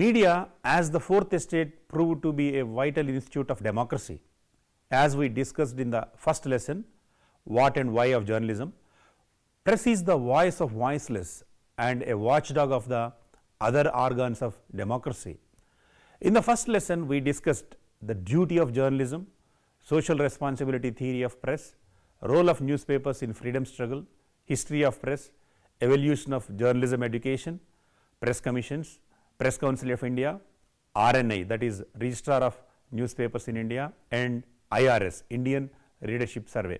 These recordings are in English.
Media as the fourth estate proved to be a vital institute of democracy. As we discussed in the first lesson, what and why of journalism, press is the voice of voiceless and a watchdog of the other organs of democracy. In the first lesson, we discussed the duty of journalism, social responsibility theory of press, role of newspapers in freedom struggle, history of press, evolution of journalism education, press commissions, Press Council of India, RNI, that is Registrar of Newspapers in India, and IRS, Indian Readership Survey.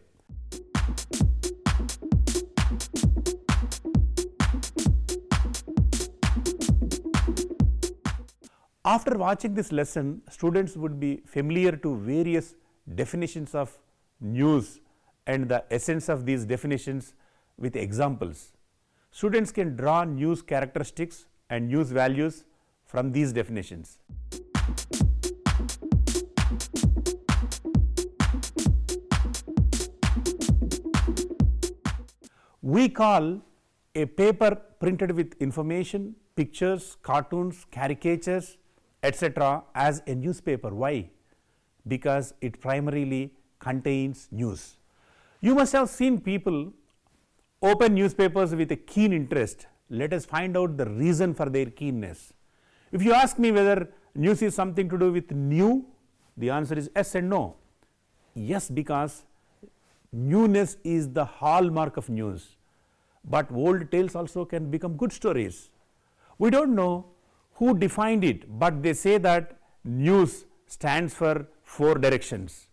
After watching this lesson, students would be familiar to various definitions of news and the essence of these definitions with examples. Students can draw news characteristics and news values from these definitions. We call a paper printed with information, pictures, cartoons, caricatures, etc. as a newspaper. Why? Because it primarily contains news. You must have seen people open newspapers with a keen interest. Let us find out the reason for their keenness. If you ask me whether news is something to do with new, the answer is yes and no. Yes, because newness is the hallmark of news, but old tales also can become good stories. We don't know who defined it, but they say that news stands for four directions: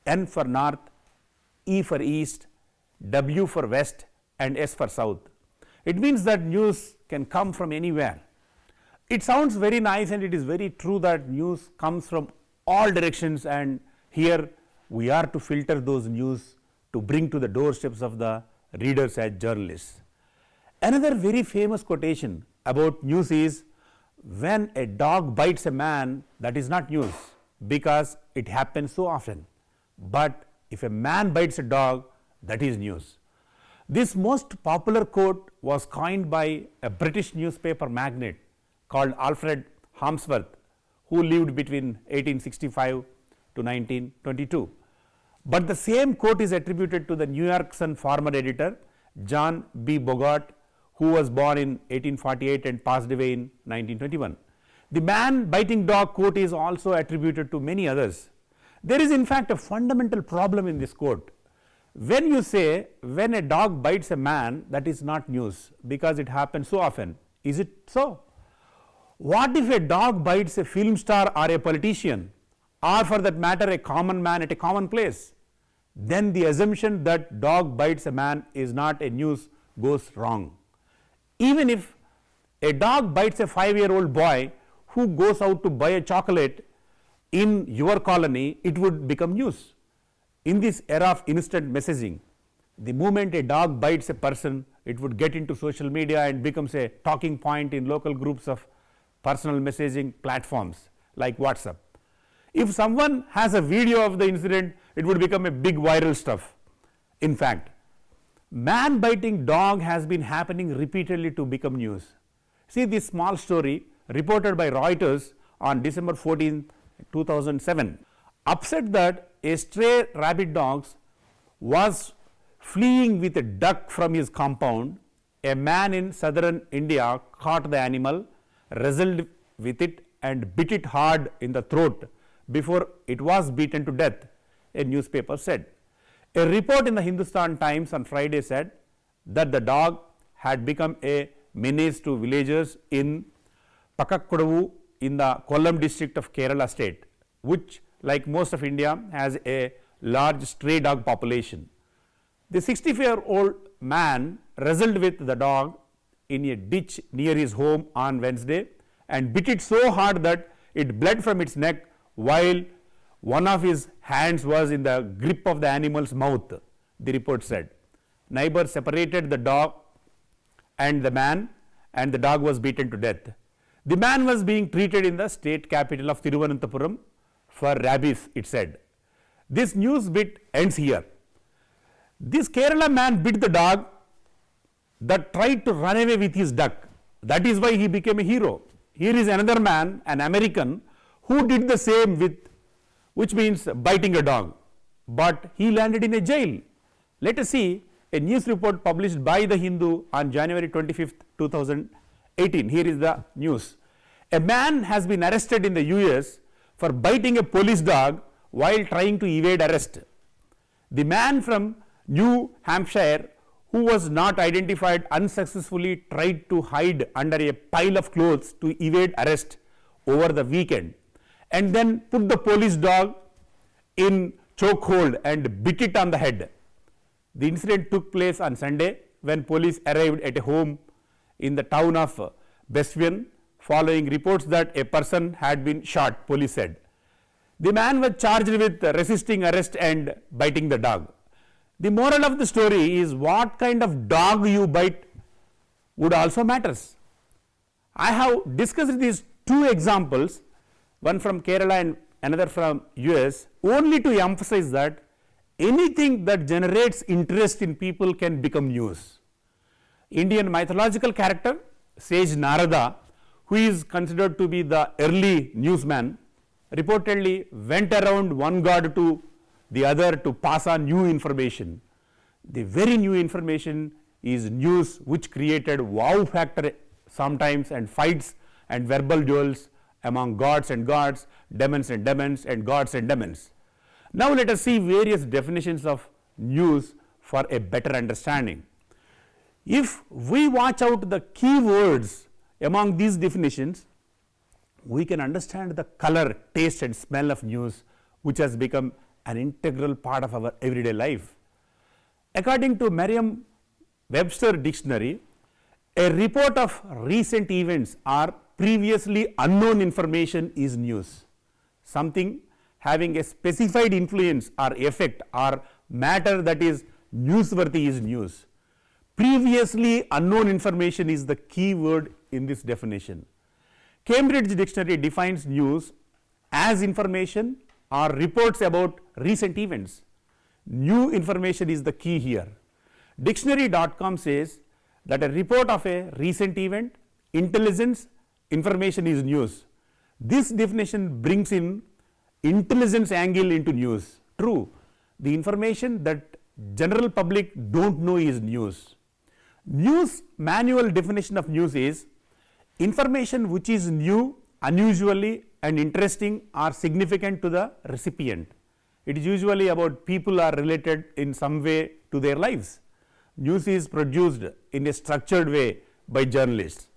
N for north, E for east, W for west, and S for south. It means that news can come from anywhere. It sounds very nice, and it is very true that news comes from all directions, and here we are to filter those news to bring to the doorsteps of the readers as journalists. Another very famous quotation about news is, when a dog bites a man, that is not news because it happens so often, but if a man bites a dog, that is news. This most popular quote was coined by a British newspaper magnate called Alfred Harmsworth, who lived between 1865 to 1922. But the same quote is attributed to the New York Sun former editor John B. Bogart, who was born in 1848 and passed away in 1921. The man biting dog quote is also attributed to many others. There is in fact a fundamental problem in this quote. When you say when a dog bites a man, that is not news because it happens so often. Is it so? What if a dog bites a film star or a politician, or for that matter a common man at a common place? Then the assumption that dog bites a man is not a news goes wrong. Even if a dog bites a 5-year-old boy who goes out to buy a chocolate in your colony, it would become news. In this era of instant messaging, the moment a dog bites a person, it would get into social media and becomes a talking point in local groups of personal messaging platforms like WhatsApp. If someone has a video of the incident, it would become a big viral stuff. In fact, man biting dog has been happening repeatedly to become news. See this small story reported by Reuters on December 14, 2007. Upset that a stray rabbit dog was fleeing with a duck from his compound, a man in southern India caught the animal, wrestled with it and bit it hard in the throat before it was beaten to death, a newspaper said. A report in the Hindustan Times on Friday said that the dog had become a menace to villagers in Pakakkudavu in the Kollam district of Kerala state, which like most of India has a large stray dog population. The 64-year-old man wrestled with the dog in a ditch near his home on Wednesday and bit it so hard that it bled from its neck while one of his hands was in the grip of the animal's mouth, the report said. Neighbors separated the dog and the man, and the dog was beaten to death. The man was being treated in the state capital of Thiruvananthapuram for rabies, it said. This news bit ends here. This Kerala man bit the dog that tried to run away with his duck. That is why he became a hero. Here is another man, an American, who did the same with, which means biting a dog, but he landed in a jail. Let us see a news report published by the Hindu on January 25th, 2018. Here is the news. A man has been arrested in the US for biting a police dog while trying to evade arrest. The man from New Hampshire, who was not identified, unsuccessfully tried to hide under a pile of clothes to evade arrest over the weekend, and then put the police dog in chokehold and bit it on the head. The incident took place on Sunday when police arrived at a home in the town of Beswian following reports that a person had been shot, police said. The man was charged with resisting arrest and biting the dog. The moral of the story is what kind of dog you bite would also matters. I have discussed these two examples, one from Kerala and another from US, only to emphasize that anything that generates interest in people can become news. Indian mythological character sage Narada, who is considered to be the early newsman, reportedly went around one god to the other to pass on new information. The very new information is news which created wow factor sometimes, and fights and verbal duels among gods and gods, demons and demons, and gods and demons. Now let us see various definitions of news for a better understanding. If we watch out the key words among these definitions, we can understand the color, taste and smell of news, which has become an integral part of our everyday life. According to Merriam-Webster dictionary, a report of recent events or previously unknown information is news. Something having a specified influence or effect or matter that is newsworthy is news. Previously unknown information is the key word in this definition. Cambridge Dictionary defines news as information or reports about recent events. New information is the key here. Dictionary.com says that a report of a recent event, intelligence, information is news. This definition brings in intelligence angle into news. True, the information that general public don't know is news. News manual definition of news is information which is new, unusually and interesting or significant to the recipient. It is usually about people are related in some way to their lives. News is produced in a structured way by journalists.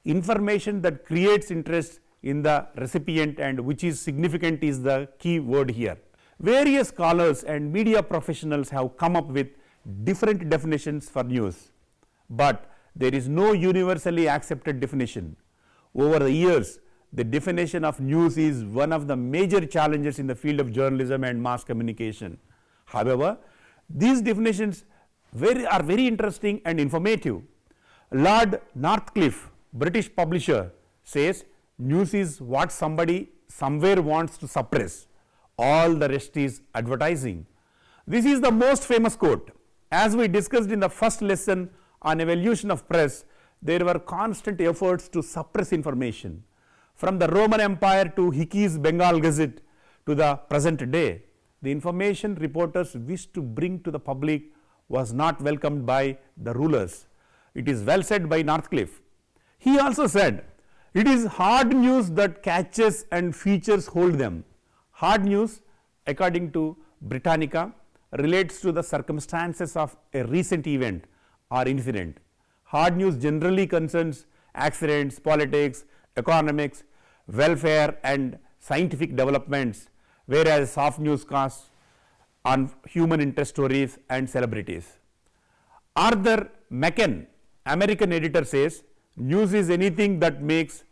Information that creates interest in the recipient and which is significant is the key word here. Various scholars and media professionals have come up with different definitions for news, but there is no universally accepted definition. Over the years, the definition of news is one of the major challenges in the field of journalism and mass communication. However, these definitions are very interesting and informative. Lord Northcliffe, British publisher, says news is what somebody somewhere wants to suppress. All the rest is advertising. This is the most famous quote. As we discussed in the first lesson on evolution of press, there were constant efforts to suppress information. From the Roman Empire to Hickey's Bengal Gazette to the present day, the information reporters wished to bring to the public was not welcomed by the rulers. It is well said by Northcliffe. He also said, it is hard news that catches and features hold them. Hard news, according to Britannica, relates to the circumstances of a recent event or incident. Hard news generally concerns accidents, politics, economics, welfare and scientific developments, whereas soft news casts on human interest stories and celebrities. Arthur Machen, American editor, says news is anything that makes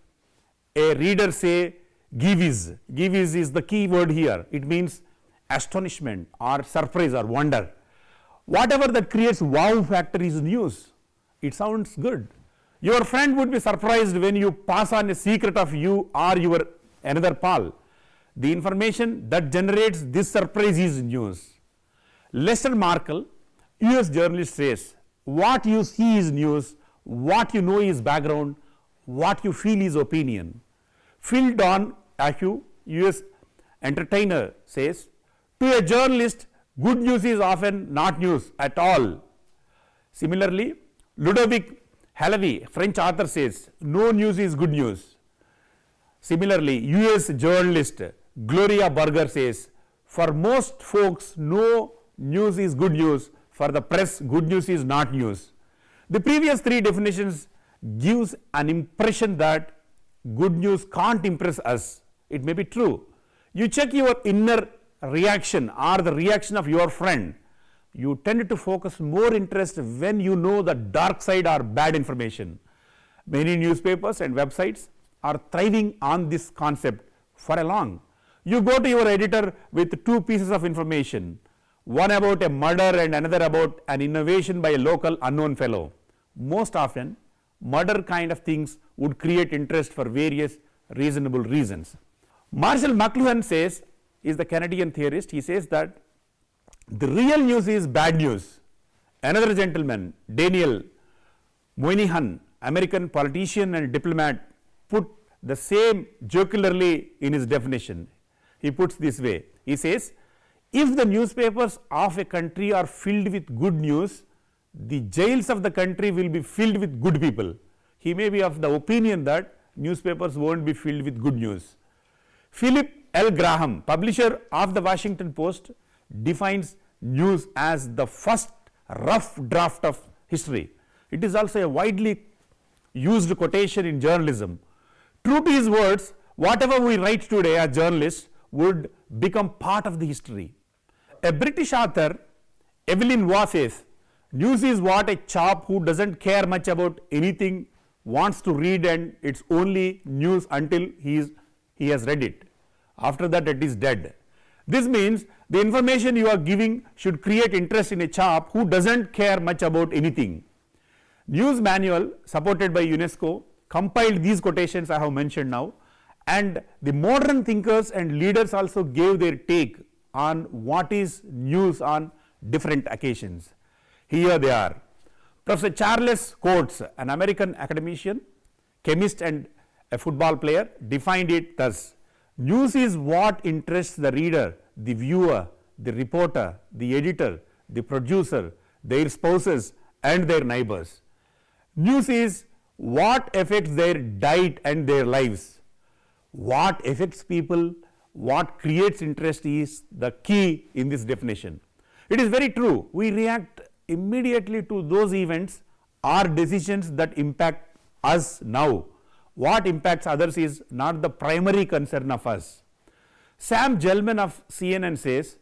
a reader say give is. Give is the key word here. It means astonishment or surprise or wonder. Whatever that creates wow factor is news. It sounds good. Your friend would be surprised when you pass on a secret of you or your another pal. The information that generates this surprise is news. Lester Markle, US journalist, says what you see is news, what you know is background, what you feel is opinion. Phil Donahue, US entertainer, says, to a journalist, good news is often not news at all. Similarly, Ludovic Halavi, French author, says, no news is good news. Similarly, US journalist Gloria Berger says, for most folks, no news is good news. For the press, good news is not news. The previous three definitions gives an impression that good news can't impress us. It may be true. You check your inner reaction or the reaction of your friend. You tend to focus more interest when you know the dark side or bad information. Many newspapers and websites are thriving on this concept for a long. You go to your editor with two pieces of information, one about a murder and another about an innovation by a local unknown fellow. Most often, murder kind of things would create interest for various reasonable reasons. Marshall McLuhan says, is the Canadian theorist, he says that the real news is bad news. Another gentleman, Daniel Moynihan, American politician and diplomat, put the same jocularly in his definition. He puts this way, he says, if the newspapers of a country are filled with good news, the jails of the country will be filled with good people. He may be of the opinion that newspapers won't be filled with good news. Philip L. Graham, publisher of the Washington Post, defines news as the first rough draft of history. It is also a widely used quotation in journalism. True to his words, whatever we write today as journalists would become part of the history. A British author, Evelyn Waugh, says, news is what a chap who doesn't care much about anything wants to read, and it's only news until he has read it. After that, it is dead. This means the information you are giving should create interest in a chap who doesn't care much about anything. News Manual, supported by UNESCO, compiled these quotations I have mentioned now, and the modern thinkers and leaders also gave their take on what is news on different occasions. Here they are. Professor Charles Coates, an American academician, chemist and a football player, defined it thus: news is what interests the reader, the viewer, the reporter, the editor, the producer, their spouses and their neighbors. News is what affects their diet and their lives. What affects people, what creates interest is the key in this definition. It is very true. We react immediately to those events or decisions that impact us now. What impacts others is not the primary concern of us. Sam Gelman of CNN says,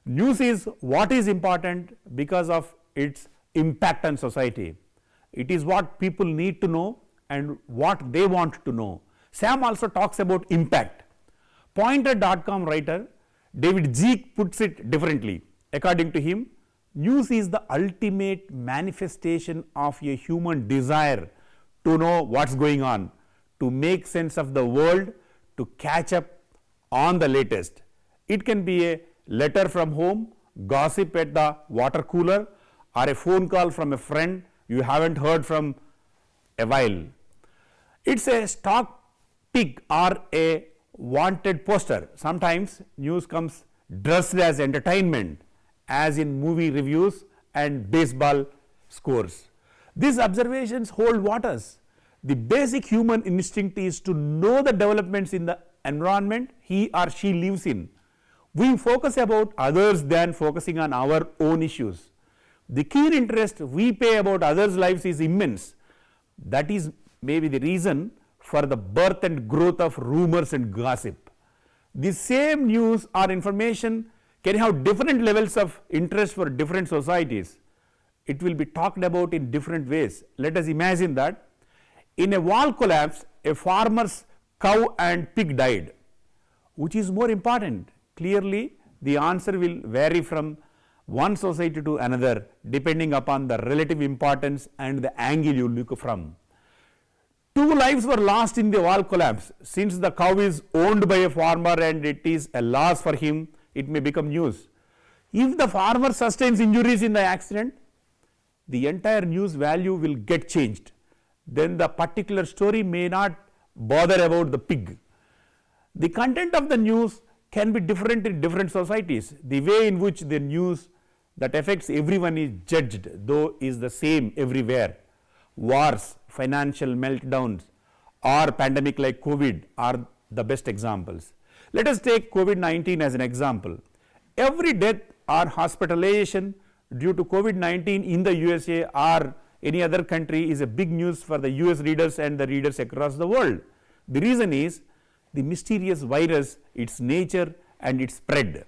news is what is important because of its impact on society. It is what people need to know and what they want to know. Sam also talks about impact. Pointer.com writer David Zeek puts it differently. According to him, news is the ultimate manifestation of a human desire to know what's going on, to make sense of the world, to catch up on the latest. It can be a letter from home, gossip at the water cooler, or a phone call from a friend you haven't heard from a while. It's a stock pic or a wanted poster. Sometimes news comes dressed as entertainment, as in movie reviews and baseball scores. These observations hold waters. The basic human instinct is to know the developments in the environment he or she lives in. We focus about others than focusing on our own issues. The keen interest we pay about others' lives is immense. That is maybe the reason for the birth and growth of rumors and gossip. The same news or information can have different levels of interest for different societies. It will be talked about in different ways. Let us imagine that in a wall collapse, a farmer's cow and pig died. Which is more important? Clearly, the answer will vary from one society to another depending upon the relative importance and the angle you look from. 2 lives were lost in the wall collapse. Since the cow is owned by a farmer and it is a loss for him, it may become news. If the farmer sustains injuries in the accident, the entire news value will get changed. then the particular story may not bother about the pig. The content of the news can be different in different societies. The way in which the news that affects everyone is judged, though, is the same everywhere. Wars, financial meltdowns, or pandemic like COVID are the best examples. Let us take COVID-19 as an example. Every death or hospitalization due to COVID-19 in the USA or any other country is a big news for the US readers and the readers across the world. The reason is the mysterious virus, its nature and its spread.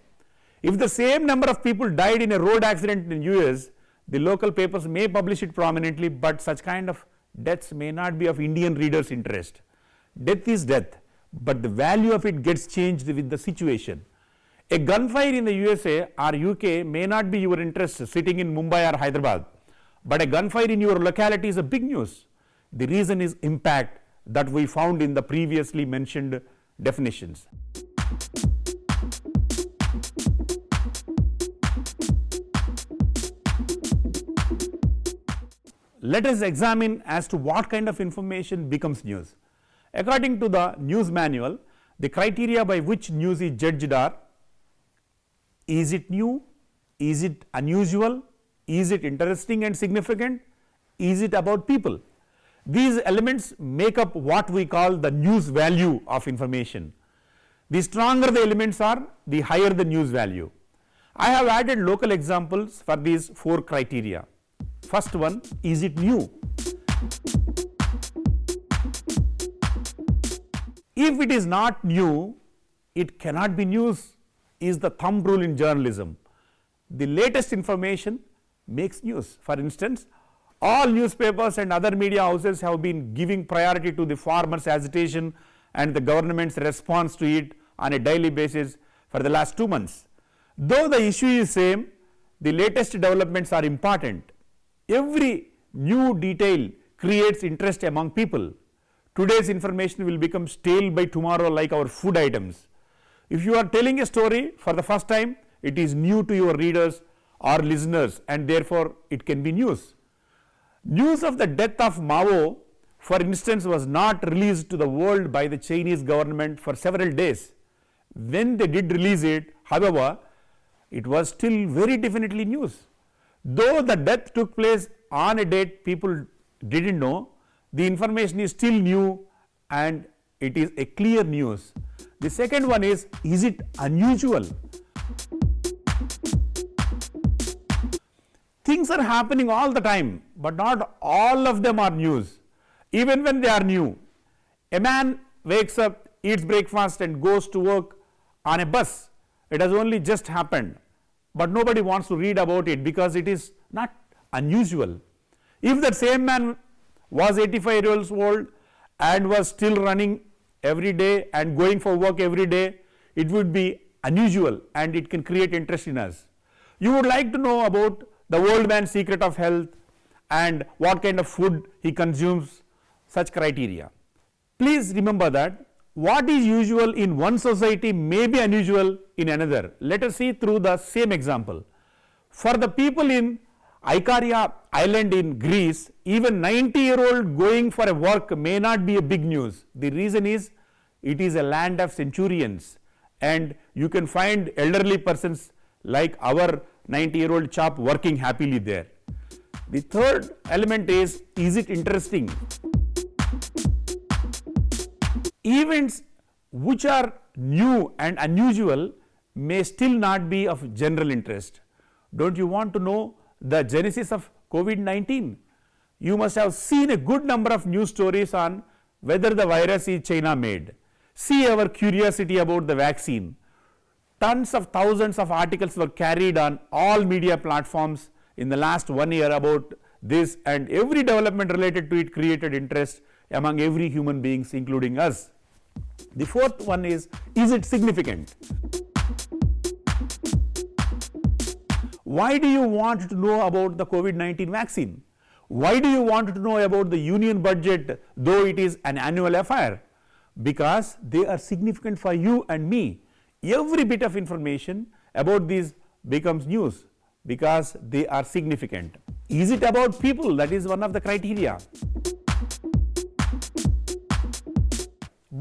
If the same number of people died in a road accident in US, the local papers may publish it prominently, but such kind of deaths may not be of Indian readers' interest. Death is death, but the value of it gets changed with the situation. A gunfire in the USA or UK may not be your interest sitting in Mumbai or Hyderabad, but a gunfire in your locality is a big news. The reason is impact that we found in the previously mentioned definitions. Let us examine as to what kind of information becomes news. According to the news manual, the criteria by which news is judged are: is it new, is it unusual, is it interesting and significant, is it about people. These elements make up what we call the news value of information. The stronger the elements are, the higher the news value. I have added local examples for these 4 criteria. First one, is it new? If it is not new, it cannot be news, is the thumb rule in journalism. The latest information makes news. For instance, all newspapers and other media houses have been giving priority to the farmers' agitation and the government's response to it on a daily basis for the last 2 months. Though the issue is same, the latest developments are important. Every new detail creates interest among people. Today's information will become stale by tomorrow, like our food items. If you are telling a story for the first time, it is new to your readers or listeners, and therefore it can be news. News of the death of Mao, for instance, was not released to the world by the Chinese government for several days. When they did release it, however, it was still very definitely news. Though the death took place on a date people didn't know, the information is still new and it is a clear news. The second one is it unusual? Things are happening all the time, but not all of them are news, even when they are new. A man wakes up, eats breakfast and goes to work on a bus. It has only just happened, but nobody wants to read about it because it is not unusual. If that same man was 85 years old and was still running every day and going for work every day, it would be unusual and it can create interest in us. You would like to know about the old man's secret of health and what kind of food he consumes, such criteria. Please remember that what is usual in one society may be unusual in another. Let us see through the same example. For the people in Ikaria island in Greece, even 90-year-old going for a work may not be a big news. The reason is it is a land of centurions and you can find elderly persons like our 90-year-old chap working happily there. The third element is it interesting? Events which are new and unusual may still not be of general interest. Don't you want to know the genesis of COVID-19? You must have seen a good number of news stories on whether the virus is China made. See our curiosity about the vaccine. Tons of thousands of articles were carried on all media platforms in the last 1 year about this, and every development related to it created interest among every human beings, including us. The fourth one is it significant? Why do you want to know about the COVID-19 vaccine? Why do you want to know about the union budget, though it is an annual affair? Because they are significant for you and me. Every bit of information about these becomes news because they are significant. Is it about people? That is one of the criteria.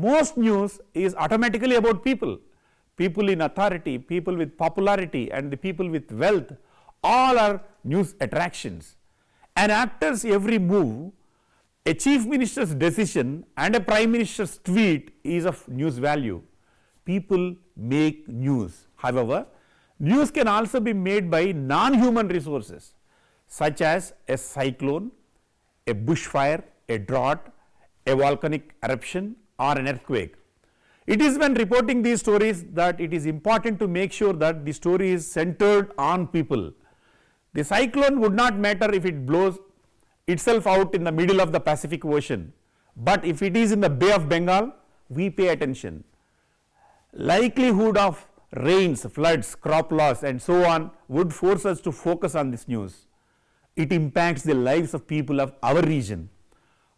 most news is automatically about people. People in authority, people with popularity, and the people with wealth, all are news attractions. An actor's every move, a chief minister's decision, and a prime minister's tweet is of news value. People make news. However, news can also be made by non-human resources such as a cyclone, a bushfire, a drought, a volcanic eruption, or an earthquake. It is when reporting these stories that it is important to make sure that the story is centered on people. The cyclone would not matter if it blows itself out in the middle of the Pacific Ocean, but if it is in the Bay of Bengal, we pay attention. Likelihood of rains, floods, crop loss, and so on would force us to focus on this news. It impacts the lives of people of our region.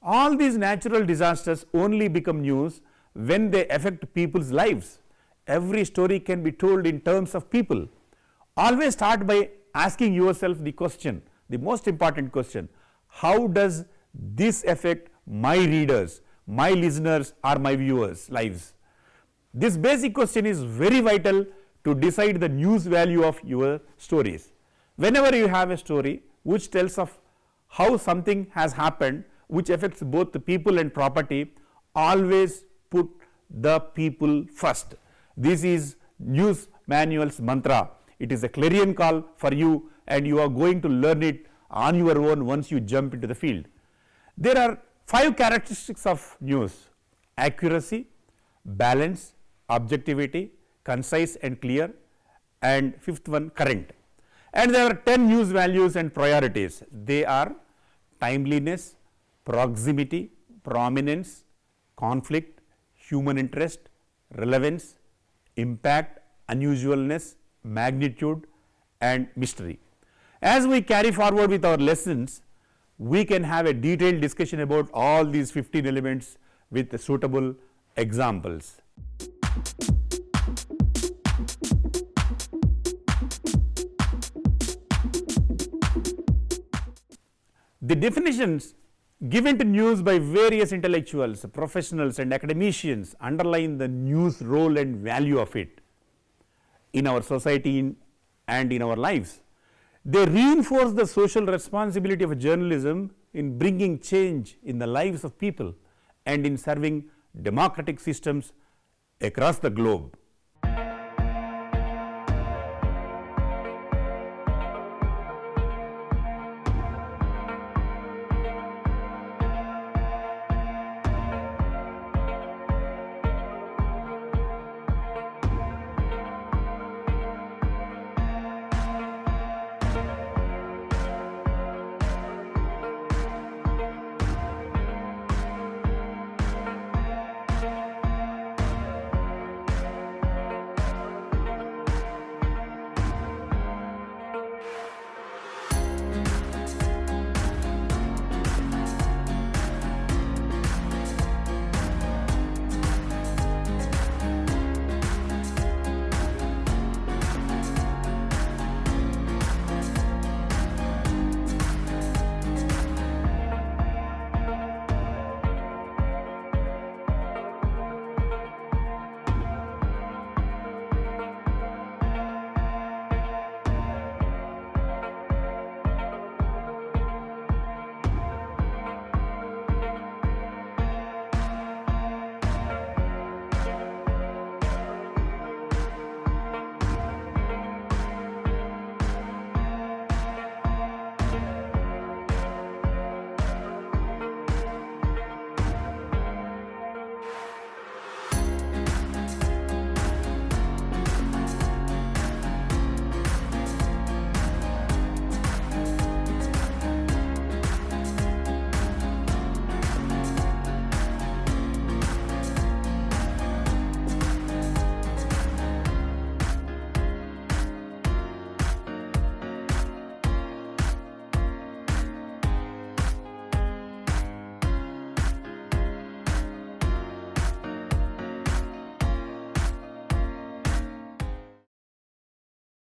All these natural disasters only become news when they affect people's lives. Every story can be told in terms of people. Always start by asking yourself the question, the most important question: how does this affect my readers, my listeners, or my viewers' lives? This basic question is very vital to decide the news value of your stories. Whenever you have a story which tells of how something has happened which affects both the people and property, always put the people first. This is news manual's mantra. It is a clarion call for you, and you are going to learn it on your own once you jump into the field. There are 5 characteristics of news: accuracy, balance, objectivity, concise and clear, and 5th one, current. And there are 10 news values and priorities. They are timeliness, proximity, prominence, conflict, human interest, relevance, impact, unusualness, magnitude, and mystery. As we carry forward with our lessons, we can have a detailed discussion about all these 15 elements with suitable examples. The definitions given to news by various intellectuals, professionals, and academicians underline the news role and value of it in our society and in our lives. They reinforce the social responsibility of journalism in bringing change in the lives of people and in serving democratic systems across the globe.